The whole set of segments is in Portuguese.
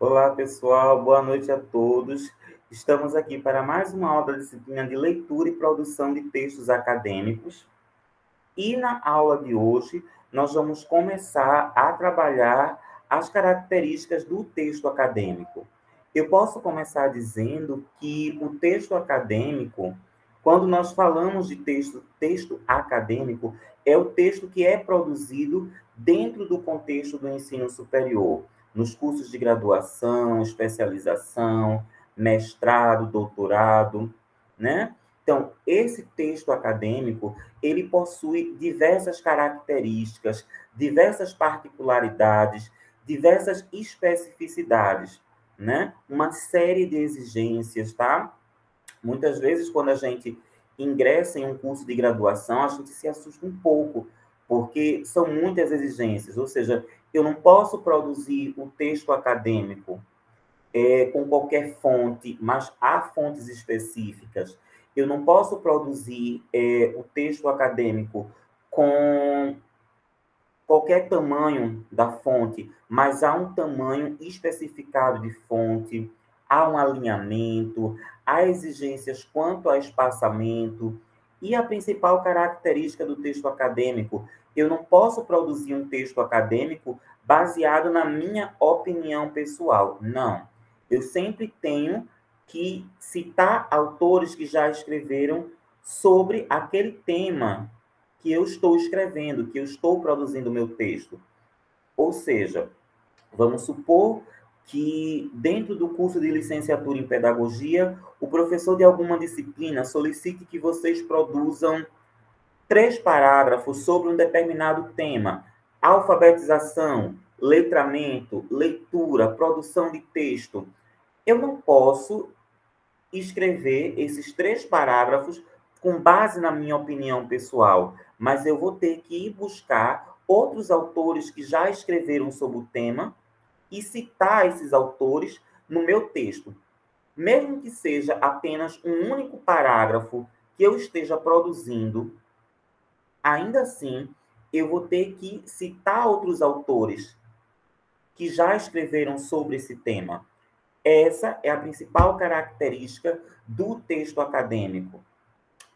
Olá, pessoal, boa noite a todos. Estamos aqui para mais uma aula da disciplina de leitura e produção de textos acadêmicos. E na aula de hoje, nós vamos começar a trabalhar as características do texto acadêmico. Eu posso começar dizendo que o texto acadêmico, quando nós falamos de texto acadêmico, é o texto que é produzido dentro do contexto do ensino superior, nos cursos de graduação, especialização, mestrado, doutorado, né? Então, esse texto acadêmico, ele possui diversas características, diversas particularidades, diversas especificidades, né? Uma série de exigências, tá? Muitas vezes, quando a gente ingressa em um curso de graduação, a gente se assusta um pouco, porque são muitas exigências, ou seja, eu não posso produzir o texto acadêmico com qualquer fonte, mas há fontes específicas. Eu não posso produzir o texto acadêmico com qualquer tamanho da fonte, mas há um tamanho especificado de fonte, há um alinhamento, há exigências quanto a espaçamento, e a principal característica do texto acadêmico, eu não posso produzir um texto acadêmico baseado na minha opinião pessoal. Não. Eu sempre tenho que citar autores que já escreveram sobre aquele tema que eu estou escrevendo, que eu estou produzindo o meu texto. Ou seja, vamos supor que dentro do curso de licenciatura em pedagogia, o professor de alguma disciplina solicite que vocês produzam 3 parágrafos sobre um determinado tema: alfabetização, letramento, leitura, produção de texto. Eu não posso escrever esses 3 parágrafos com base na minha opinião pessoal, mas eu vou ter que ir buscar outros autores que já escreveram sobre o tema e citar esses autores no meu texto. Mesmo que seja apenas um único parágrafo que eu esteja produzindo, ainda assim eu vou ter que citar outros autores que já escreveram sobre esse tema. Essa é a principal característica do texto acadêmico,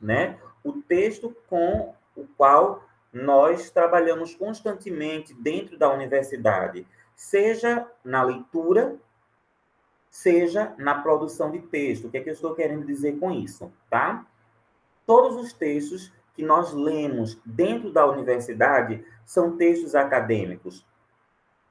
né? O texto com o qual nós trabalhamos constantemente dentro da universidade, seja na leitura, seja na produção de texto. O que é que eu estou querendo dizer com isso, tá? Todos os textos que nós lemos dentro da universidade são textos acadêmicos,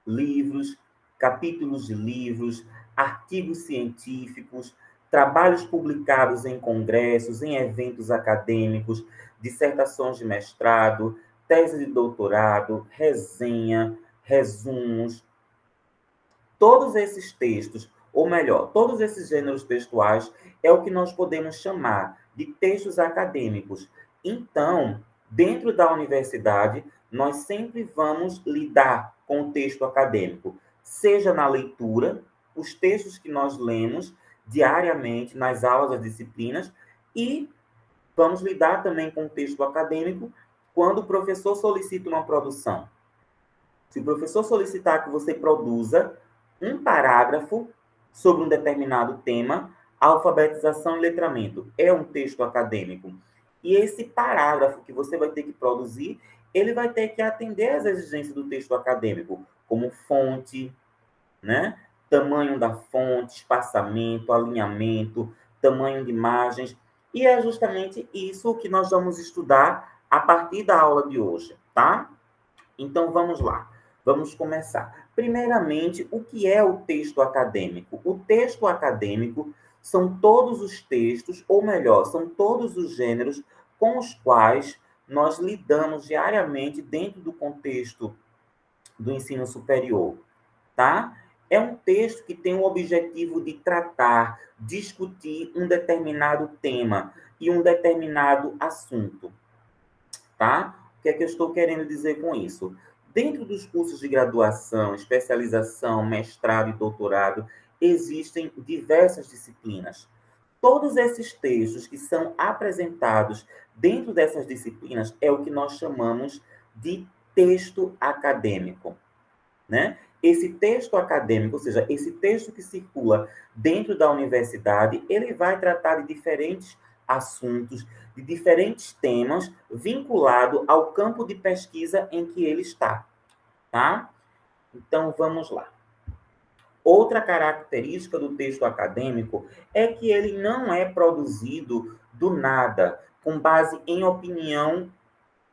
livros, capítulos de livros, artigos científicos, trabalhos publicados em congressos, em eventos acadêmicos, dissertações de mestrado, tese de doutorado, resenha, resumos. Todos esses textos, ou melhor, todos esses gêneros textuais é o que nós podemos chamar de textos acadêmicos. Então, dentro da universidade, nós sempre vamos lidar com o texto acadêmico, seja na leitura, os textos que nós lemos diariamente nas aulas das disciplinas, e vamos lidar também com o texto acadêmico quando o professor solicita uma produção. Se o professor solicitar que você produza um parágrafo sobre um determinado tema, alfabetização e letramento, é um texto acadêmico. E esse parágrafo que você vai ter que produzir, ele vai ter que atender às exigências do texto acadêmico, como fonte, né? Tamanho da fonte, espaçamento, alinhamento, tamanho de imagens. E é justamente isso que nós vamos estudar a partir da aula de hoje, tá? Então vamos lá. Vamos começar. Primeiramente, o que é o texto acadêmico? O texto acadêmico são todos os textos, ou melhor, são todos os gêneros com os quais nós lidamos diariamente dentro do contexto do ensino superior, tá? É um texto que tem o objetivo de tratar, discutir um determinado tema e um determinado assunto, tá? O que é que eu estou querendo dizer com isso? Dentro dos cursos de graduação, especialização, mestrado e doutorado, existem diversas disciplinas. Todos esses textos que são apresentados dentro dessas disciplinas é o que nós chamamos de texto acadêmico, né? esse texto acadêmico, ou seja, esse texto que circula dentro da universidade, ele vai tratar de diferentes assuntos, de diferentes temas, vinculado ao campo de pesquisa em que ele está, tá? Então, vamos lá. Outra característica do texto acadêmico é que ele não é produzido do nada, com base em opinião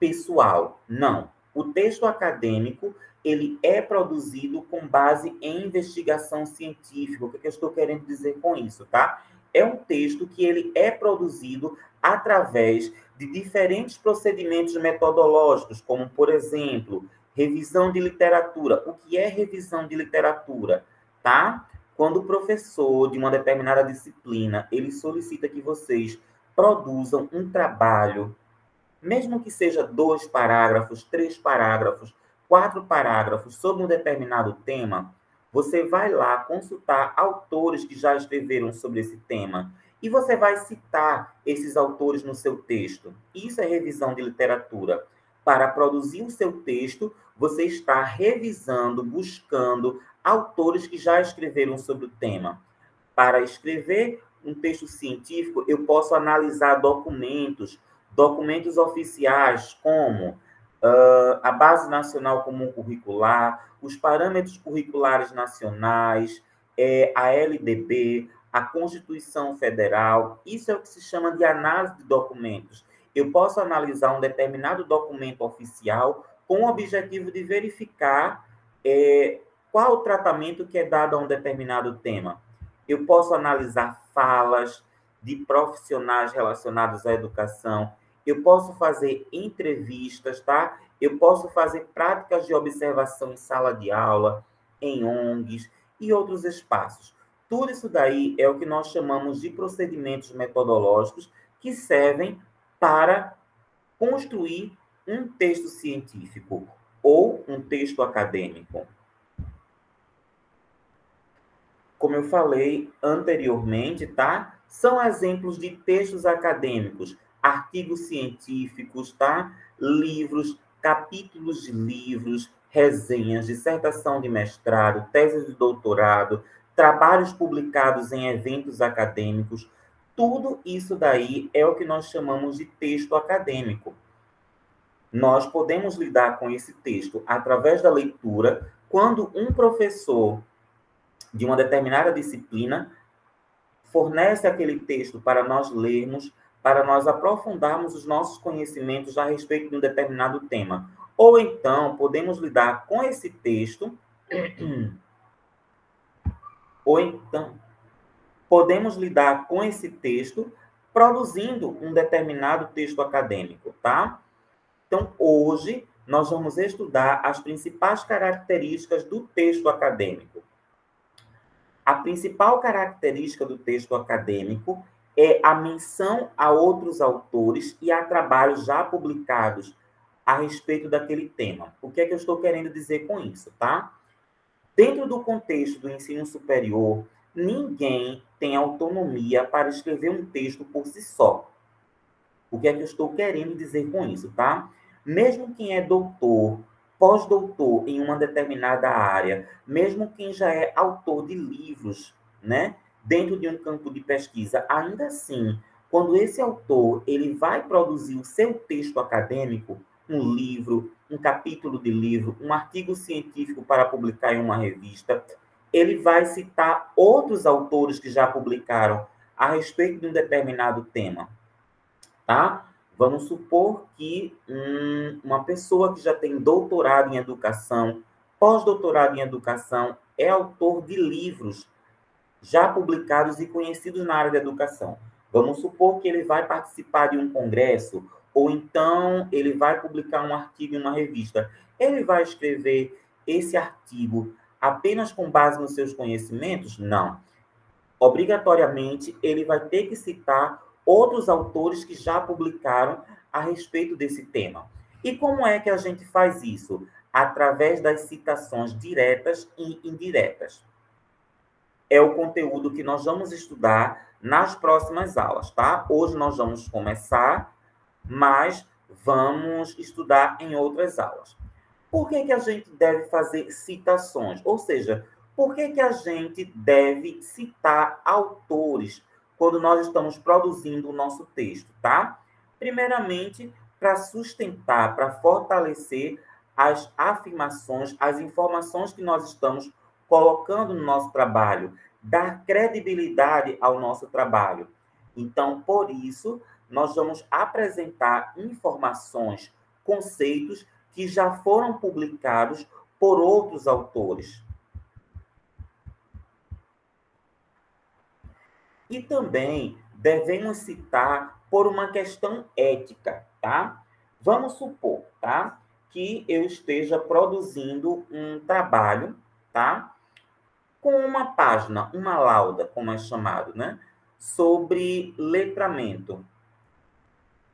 pessoal. Não. O texto acadêmico, ele é produzido com base em investigação científica. O que eu estou querendo dizer com isso, tá? É um texto que ele é produzido através de diferentes procedimentos metodológicos, como, por exemplo, revisão de literatura. O que é revisão de literatura? Tá? Quando o professor de uma determinada disciplina, ele solicita que vocês produzam um trabalho, mesmo que seja 2 parágrafos, 3 parágrafos, 4 parágrafos sobre um determinado tema, você vai lá consultar autores que já escreveram sobre esse tema e você vai citar esses autores no seu texto. Isso é revisão de literatura. Para produzir o seu texto, você está revisando, buscando autores que já escreveram sobre o tema. Para escrever um texto científico, eu posso analisar documentos oficiais, como a Base Nacional Comum Curricular, os parâmetros curriculares nacionais, a LDB, a Constituição Federal. Isso é o que se chama de análise de documentos. Eu posso analisar um determinado documento oficial com o objetivo de verificar qual o tratamento que é dado a um determinado tema. Eu posso analisar falas de profissionais relacionados à educação. Eu posso fazer entrevistas, tá? Eu posso fazer práticas de observação em sala de aula, em ONGs e outros espaços. Tudo isso daí é o que nós chamamos de procedimentos metodológicos que servem para construir um texto científico ou um texto acadêmico. Como eu falei anteriormente, tá? São exemplos de textos acadêmicos, artigos científicos, tá? Livros, capítulos de livros, resenhas, dissertação de mestrado, tese de doutorado, trabalhos publicados em eventos acadêmicos. Tudo isso daí é o que nós chamamos de texto acadêmico. Nós podemos lidar com esse texto através da leitura, quando um professor de uma determinada disciplina fornece aquele texto para nós lermos, para nós aprofundarmos os nossos conhecimentos a respeito de um determinado tema. Ou então, podemos lidar com esse texto, produzindo um determinado texto acadêmico, tá? Então, hoje, nós vamos estudar as principais características do texto acadêmico. A principal característica do texto acadêmico é a menção a outros autores e a trabalhos já publicados a respeito daquele tema. O que é que eu estou querendo dizer com isso, tá? Dentro do contexto do ensino superior, ninguém tem autonomia para escrever um texto por si só. O que é que eu estou querendo dizer com isso, tá? Mesmo quem é doutor, pós-doutor em uma determinada área, mesmo quem já é autor de livros, né, dentro de um campo de pesquisa, ainda assim, quando esse autor ele vai produzir o seu texto acadêmico, um livro, um capítulo de livro, um artigo científico para publicar em uma revista, ele vai citar outros autores que já publicaram a respeito de um determinado tema, tá? Vamos supor que uma pessoa que já tem doutorado em educação, pós-doutorado em educação, é autor de livros já publicados e conhecidos na área da educação. Vamos supor que ele vai participar de um congresso, ou então ele vai publicar um artigo em uma revista. Ele vai escrever esse artigo apenas com base nos seus conhecimentos? Não. Obrigatoriamente, ele vai ter que citar outros autores que já publicaram a respeito desse tema. E como é que a gente faz isso? Através das citações diretas e indiretas. É o conteúdo que nós vamos estudar nas próximas aulas, tá? Hoje nós vamos começar, mas vamos estudar em outras aulas. Por que que a gente deve fazer citações? Ou seja, por que que a gente deve citar autores quando nós estamos produzindo o nosso texto, tá? Primeiramente, para sustentar, para fortalecer as afirmações, as informações que nós estamos colocando no nosso trabalho, dar credibilidade ao nosso trabalho. Então, por isso, nós vamos apresentar informações, conceitos que já foram publicados por outros autores. E também devemos citar por uma questão ética, tá? Vamos supor, tá? Que eu esteja produzindo um trabalho, tá? Com uma página, uma lauda, como é chamado, né? Sobre letramento.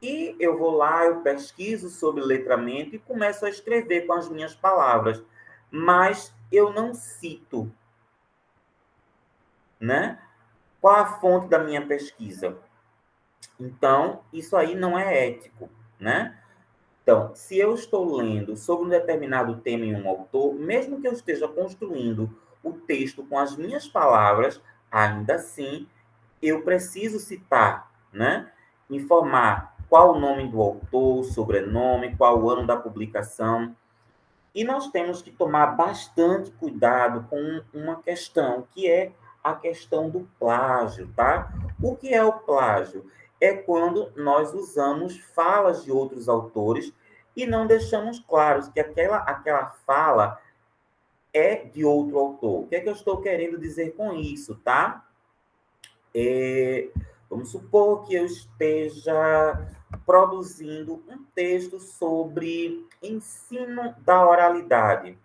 E eu vou lá, eu pesquiso sobre letramento e começo a escrever com as minhas palavras, mas eu não cito, né? Qual a fonte da minha pesquisa? Então, isso aí não é ético, né? Então, se eu estou lendo sobre um determinado tema em um autor, mesmo que eu esteja construindo o texto com as minhas palavras, ainda assim eu preciso citar, né? Informar qual o nome do autor, o sobrenome, qual o ano da publicação. E nós temos que tomar bastante cuidado com uma questão, que é a questão do plágio, tá? O que é o plágio? É quando nós usamos falas de outros autores e não deixamos claros que aquela fala é de outro autor. O que é que eu estou querendo dizer com isso, tá? Vamos supor que eu esteja produzindo um texto sobre ensino da oralidade.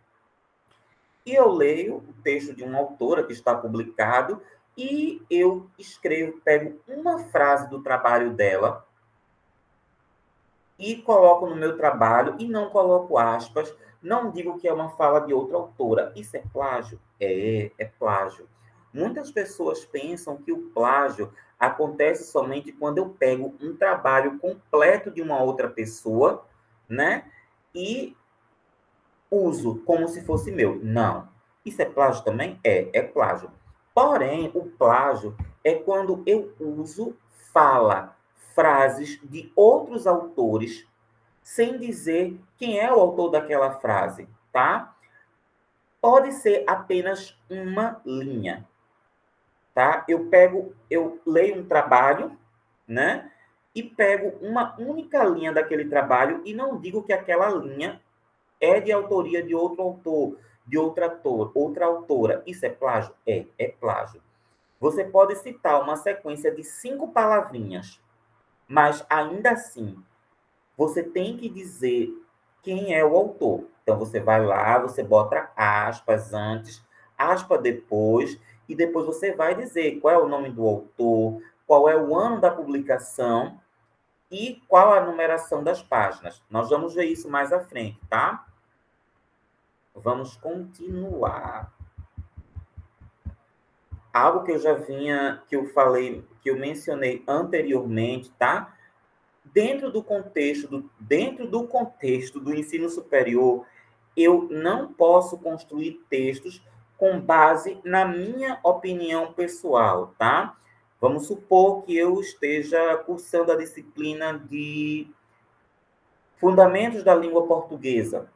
E eu leio o texto de uma autora que está publicado e eu escrevo, pego uma frase do trabalho dela e coloco no meu trabalho e não coloco aspas, não digo que é uma fala de outra autora. Isso é plágio? É plágio. Muitas pessoas pensam que o plágio acontece somente quando eu pego um trabalho completo de uma outra pessoa, né? E uso como se fosse meu. Não. Isso é plágio também? É plágio. Porém, o plágio é quando eu uso fala, frases de outros autores, sem dizer quem é o autor daquela frase, tá? Pode ser apenas uma linha, tá? Eu leio um trabalho, né? E pego uma única linha daquele trabalho e não digo que aquela linha é de autoria de outro autor, de outro ator, outra autora. Isso é plágio? É plágio. Você pode citar uma sequência de 5 palavrinhas, mas ainda assim, você tem que dizer quem é o autor. Então, você vai lá, você bota aspas antes, aspas depois, e depois você vai dizer qual é o nome do autor, qual é o ano da publicação e qual a numeração das páginas. Nós vamos ver isso mais à frente, tá? Vamos continuar. Algo que eu já vinha, que eu falei, que eu mencionei anteriormente, tá? Dentro do contexto do ensino superior, eu não posso construir textos com base na minha opinião pessoal, tá? Vamos supor que eu esteja cursando a disciplina de Fundamentos da Língua Portuguesa.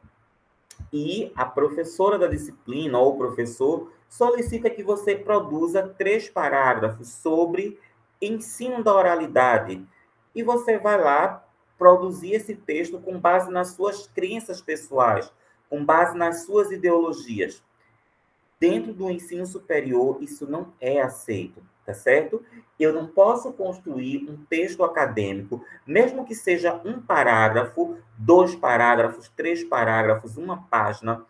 E a professora da disciplina ou o professor solicita que você produza 3 parágrafos sobre ensino da oralidade. E você vai lá produzir esse texto com base nas suas crenças pessoais, com base nas suas ideologias. Dentro do ensino superior, isso não é aceito, tá certo? Eu não posso construir um texto acadêmico, mesmo que seja um parágrafo, 2 parágrafos, 3 parágrafos, uma página,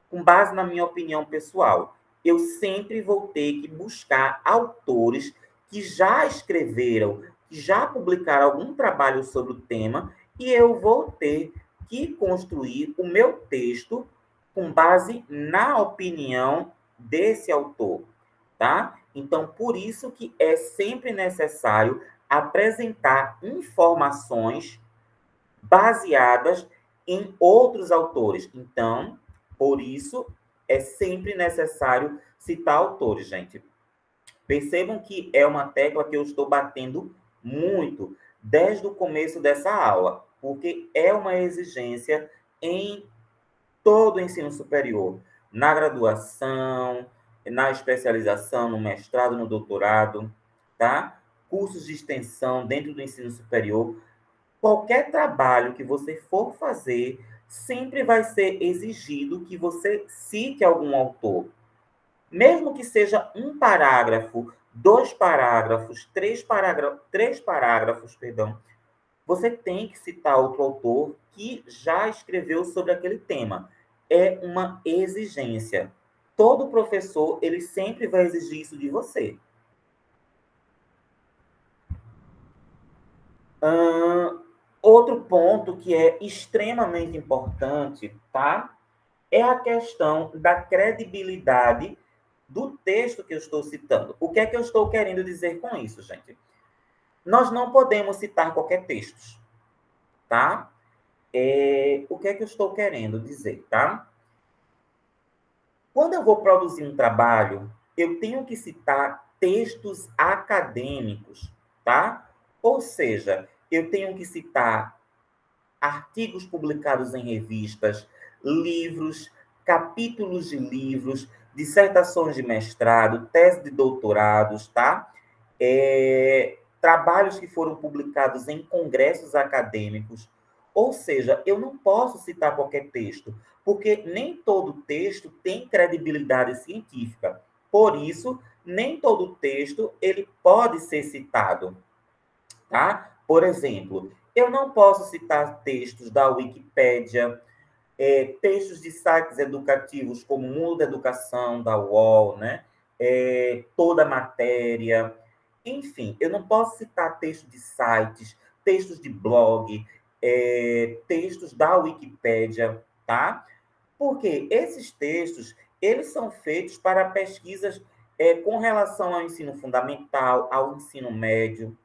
com base na minha opinião pessoal. Eu sempre vou ter que buscar autores que já escreveram, que já publicaram algum trabalho sobre o tema, e eu vou ter que construir o meu texto com base na opinião desse autor, tá? Então, por isso que é sempre necessário apresentar informações baseadas em outros autores. Então, por isso, é sempre necessário citar autores, gente. Percebam que é uma tecla que eu estou batendo muito desde o começo dessa aula, porque é uma exigência em todo o ensino superior, na graduação, na especialização, no mestrado, no doutorado, tá? Cursos de extensão dentro do ensino superior. Qualquer trabalho que você for fazer, sempre vai ser exigido que você cite algum autor. Mesmo que seja um parágrafo, dois parágrafos, três parágrafos, perdão, você tem que citar outro autor que já escreveu sobre aquele tema. É uma exigência. Todo professor, ele sempre vai exigir isso de você. Outro ponto que é extremamente importante, tá? É a questão da credibilidade do texto que eu estou citando. O que é que eu estou querendo dizer com isso, gente? Nós não podemos citar qualquer texto, tá? O que é que eu estou querendo dizer, tá? Quando eu vou produzir um trabalho, eu tenho que citar textos acadêmicos, tá? Ou seja, eu tenho que citar artigos publicados em revistas, livros, capítulos de livros, dissertações de mestrado, tese de doutorados, tá? Trabalhos que foram publicados em congressos acadêmicos. Ou seja, eu não posso citar qualquer texto, porque nem todo texto tem credibilidade científica. Por isso, nem todo texto ele pode ser citado, tá? Por exemplo, eu não posso citar textos da Wikipédia, textos de sites educativos como Mundo da Educação, da UOL, né? Toda a matéria. Enfim, eu não posso citar textos de sites, textos de blog, textos da Wikipédia, tá? Porque esses textos, eles são feitos para pesquisas com relação ao ensino fundamental, ao ensino médio,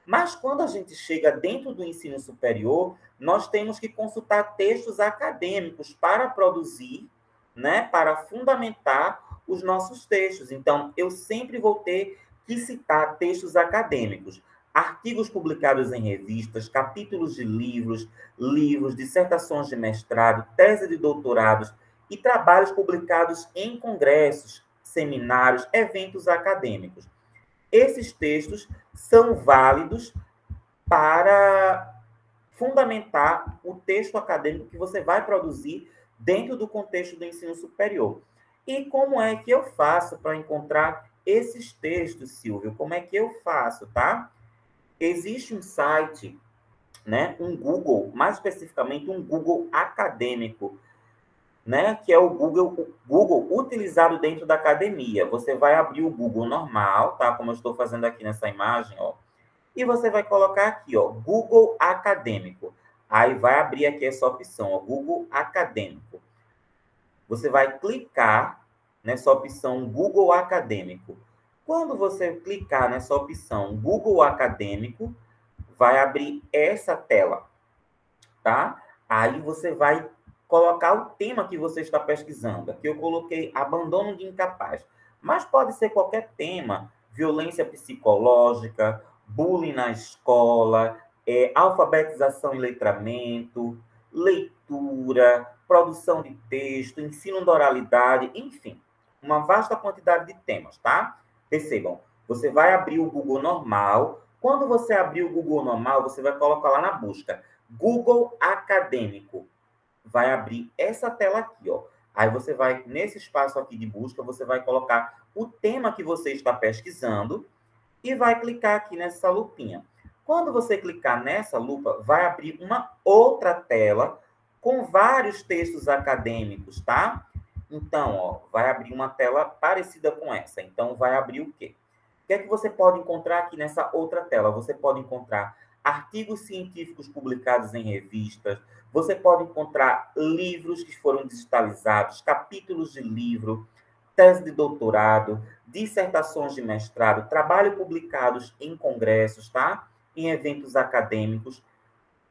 mas quando a gente chega dentro do ensino superior, nós temos que consultar textos acadêmicos para produzir, né, para fundamentar os nossos textos. Então, eu sempre vou ter que citar textos acadêmicos, artigos publicados em revistas, capítulos de livros, dissertações de mestrado, tese de doutorados e trabalhos publicados em congressos, seminários, eventos acadêmicos. Esses textos são válidos para fundamentar o texto acadêmico que você vai produzir dentro do contexto do ensino superior. E como é que eu faço para encontrar esses textos, Silvio? Como é que eu faço, tá? Existe um site, né, um Google, mais especificamente um Google acadêmico, né, que é o Google utilizado dentro da academia. Você vai abrir o Google normal, tá? Como eu estou fazendo aqui nessa imagem, ó. E você vai colocar aqui, ó, Google Acadêmico. Aí vai abrir aqui essa opção, ó, Google Acadêmico. Você vai clicar nessa opção Google Acadêmico. Quando você clicar nessa opção Google Acadêmico, vai abrir essa tela, tá? Aí você vai colocar o tema que você está pesquisando. Aqui eu coloquei abandono de incapaz, mas pode ser qualquer tema, violência psicológica, bullying na escola, alfabetização e letramento, leitura, produção de texto, ensino da oralidade, enfim, uma vasta quantidade de temas, tá? Percebam, você vai abrir o Google normal. Quando você abrir o Google normal, você vai colocar lá na busca Google Acadêmico. Vai abrir essa tela aqui, ó. Aí você vai, nesse espaço aqui de busca, você vai colocar o tema que você está pesquisando e vai clicar aqui nessa lupinha. Quando você clicar nessa lupa, vai abrir uma outra tela com vários textos acadêmicos, tá? Então, ó, vai abrir uma tela parecida com essa. Então, vai abrir o quê? O que é que você pode encontrar aqui nessa outra tela? Você pode encontrar artigos científicos publicados em revistas, você pode encontrar livros que foram digitalizados, capítulos de livro, tese de doutorado, dissertações de mestrado, trabalho publicados em congressos, tá? Em eventos acadêmicos.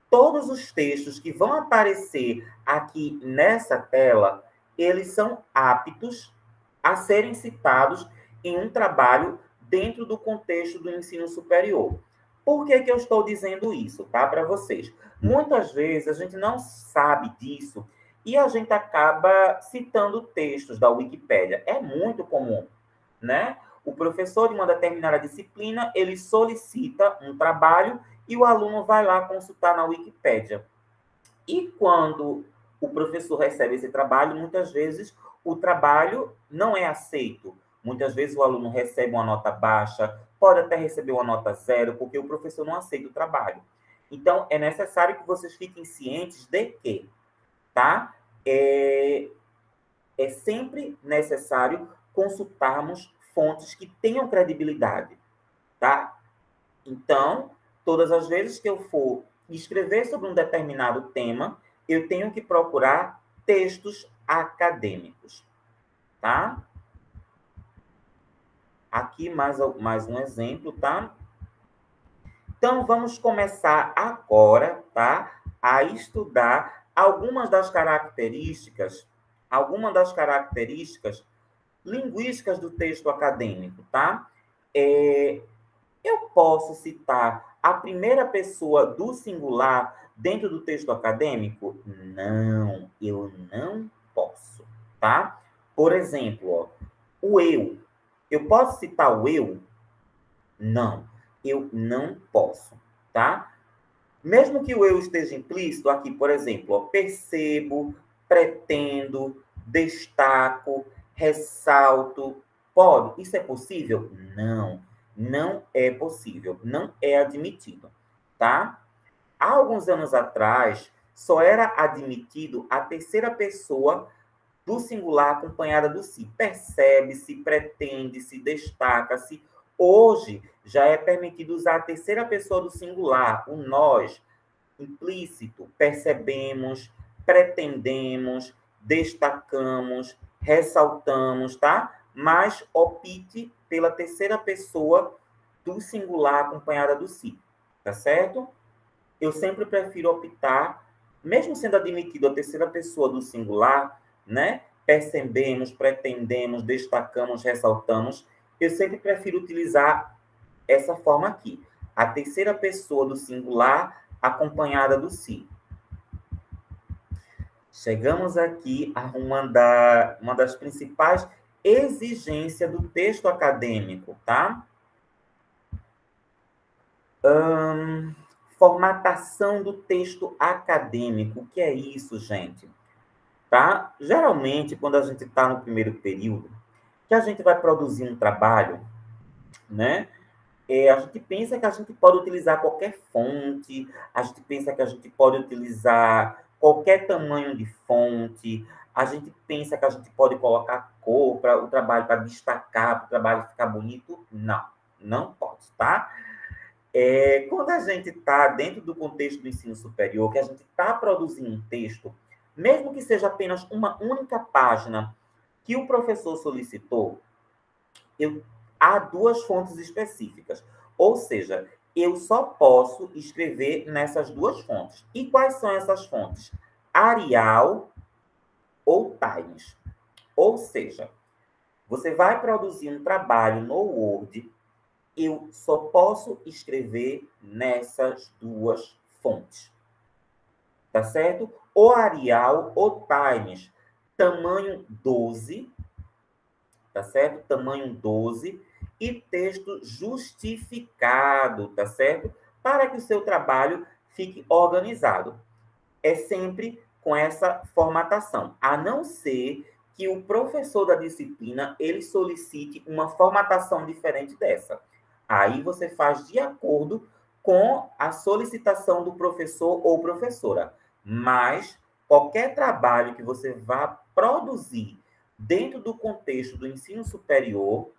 Todos os textos que vão aparecer aqui nessa tela, eles são aptos a serem citados em um trabalho dentro do contexto do ensino superior. Por que que eu estou dizendo isso, tá, para vocês? Muitas vezes a gente não sabe disso e a gente acaba citando textos da Wikipédia. É muito comum, né? O professor de uma determinada disciplina, ele solicita um trabalho e o aluno vai lá consultar na Wikipédia. E quando o professor recebe esse trabalho, muitas vezes o trabalho não é aceito. Muitas vezes o aluno recebe uma nota baixa, pode até receber uma nota zero, porque o professor não aceita o trabalho. Então, é necessário que vocês fiquem cientes de que, tá? É sempre necessário consultarmos fontes que tenham credibilidade, tá? Então, todas as vezes que eu for escrever sobre um determinado tema, eu tenho que procurar textos acadêmicos, tá? Aqui mais um exemplo, tá? Então, vamos começar agora, tá? A estudar algumas das características linguísticas do texto acadêmico, tá? Eu posso citar a primeira pessoa do singular dentro do texto acadêmico? Não, eu não posso, tá? Por exemplo, ó, o eu. Eu posso citar o eu? Não, eu não posso, tá? Mesmo que o eu esteja implícito aqui, por exemplo, ó, percebo, pretendo, destaco, ressalto. Pode? Isso é possível? Não, não é possível, não é admitido, tá? Há alguns anos atrás, só era admitido a terceira pessoa do singular acompanhada do si. Percebe-se, pretende-se, destaca-se. Hoje, já é permitido usar a terceira pessoa do singular, o nós, implícito, percebemos, pretendemos, destacamos, ressaltamos, tá? Mas opte pela terceira pessoa do singular acompanhada do si, tá certo? Eu sempre prefiro optar, mesmo sendo admitido a terceira pessoa do singular, né? Percebemos, pretendemos, destacamos, ressaltamos. Eu sempre prefiro utilizar essa forma aqui. A terceira pessoa do singular acompanhada do si. Chegamos aqui a uma das principais exigências do texto acadêmico, tá? Formatação do texto acadêmico. O que é isso, gente? Tá? Geralmente, quando a gente está no primeiro período, que a gente vai produzir um trabalho, né? A gente pensa que a gente pode utilizar qualquer fonte, a gente pensa que a gente pode utilizar qualquer tamanho de fonte, a gente pensa que a gente pode colocar cor para o trabalho, para destacar, para o trabalho ficar bonito. Não, não pode, tá? Quando a gente está dentro do contexto do ensino superior, que a gente está produzindo um texto, mesmo que seja apenas uma única página que o professor solicitou, há duas fontes específicas. Ou seja, eu só posso escrever nessas duas fontes. E quais são essas fontes? Arial ou Times. Ou seja, você vai produzir um trabalho no Word, eu só posso escrever nessas duas fontes. Tá certo? Ou Arial ou Times, tamanho 12, tá certo? Tamanho 12 e texto justificado, tá certo? Para que o seu trabalho fique organizado. É sempre com essa formatação, a não ser que o professor da disciplina ele solicite uma formatação diferente dessa. Aí você faz de acordo com a solicitação do professor ou professora. Mas qualquer trabalho que você vá produzir dentro do contexto do ensino superior,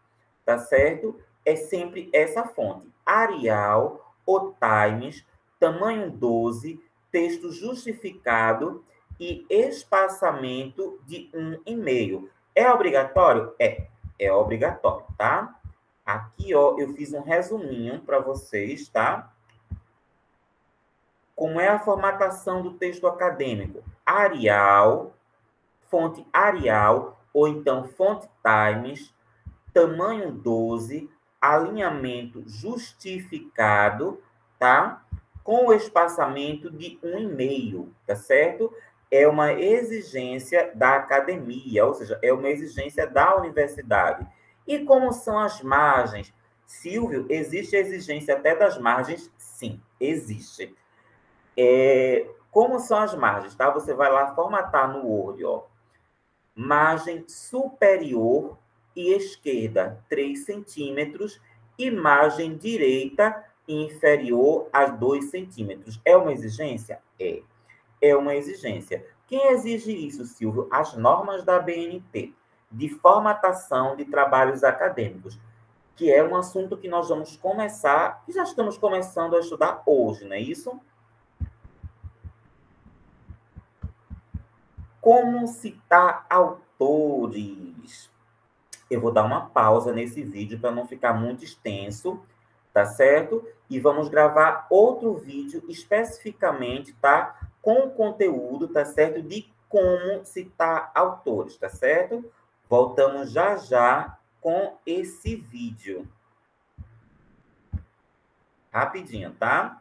tá certo? É sempre essa fonte. Arial ou Times, tamanho 12, texto justificado e espaçamento de 1,5. É obrigatório? É obrigatório, tá? Aqui, ó, eu fiz um resuminho para vocês, tá? Como é a formatação do texto acadêmico? Arial, fonte Arial, ou então fonte Times, tamanho 12, alinhamento justificado, tá? Com o espaçamento de 1,5, tá certo? É uma exigência da academia, ou seja, é uma exigência da universidade. E como são as margens? Silvio, existe a exigência até das margens? Sim, existe. Como são as margens, tá? Você vai lá formatar no Word, ó. Margem superior e esquerda, 3 centímetros, e margem direita inferior a 2 centímetros. É uma exigência? É uma exigência. Quem exige isso, Silvio? As normas da BNT, de formatação de trabalhos acadêmicos, que é um assunto que nós vamos começar, e já estamos começando a estudar hoje, não é isso? Como citar autores? Eu vou dar uma pausa nesse vídeo para não ficar muito extenso, tá certo? E vamos gravar outro vídeo especificamente, tá? Com o conteúdo, tá certo? De como citar autores, tá certo? Voltamos já já com esse vídeo. Rapidinho, tá?